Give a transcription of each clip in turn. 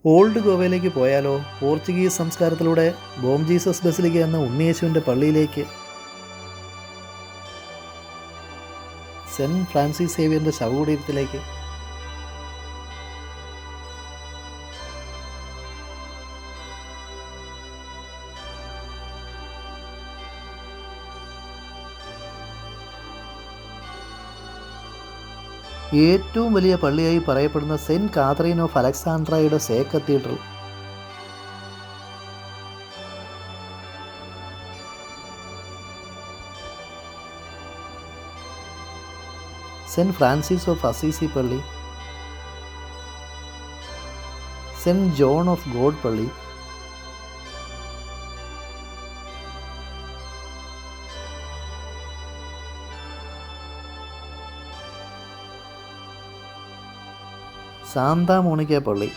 Old ഗോവയിലേക്ക് പോയാലോ? Portuguese സംസ്കാരത്തിലൂടെ ബോം Jesus basilica എന്ന ഉണ്ണിയേശുവിൻ്റെ പള്ളിയിലേക്ക്, സെൻറ്റ് ഫ്രാൻസിസ് സേവിയറിൻ്റെ ശവകുടീരത്തിലേക്ക്. ഏറ്റവും വലിയ പള്ളിയായി പറയപ്പെടുന്ന സെൻറ്റ് കാതറീൻ ഓഫ് അലക്സാണ്ട്രയുടെ സേ cathedral, Saint Francis of Assisi പള്ളി, സെൻറ്റ് ജോൺ ഓഫ് ഗോഡ് പള്ളി, സാന്താ മോണിക്ക പള്ളി.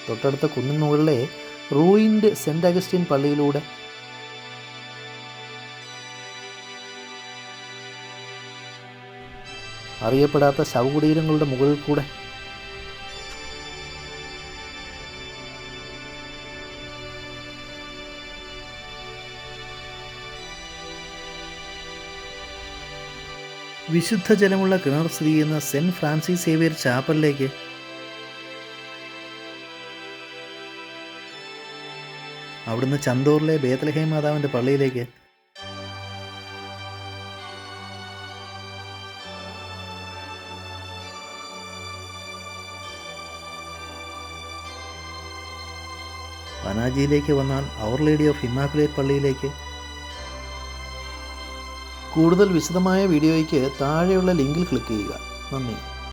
തൊട്ടടുത്ത കുന്നിൻ മുകളിലെ റൂയിൻഡ് സെൻറ്റ് അഗസ്റ്റിൻ പള്ളിയിലൂടെ അറിയപ്പെടാത്ത ശവകുടീരങ്ങളുടെ മുകളിൽ കൂടെ വിശുദ്ധ ജലമുള്ള കിണർ സ്ഥിതി ചെയ്യുന്ന സെൻറ്റ് ഫ്രാൻസിസ് സേവിയർ ചാപ്പലിലേക്ക്, അവിടുന്ന് ചന്തൂറിലെ ബേത്ലഹേം മാതാവിൻ്റെ പള്ളിയിലേക്ക്, പനാജിയിലേക്ക് വന്നാൽ അവർ ലേഡി ഓഫ് ഇമ്മാക്കുലേറ്റ് പള്ളിയിലേക്ക്. കൂടുതൽ വിശദമായ വീഡിയോയ്ക്ക് താഴെയുള്ള ലിങ്കിൽ ക്ലിക്ക് ചെയ്യുക. നന്ദി.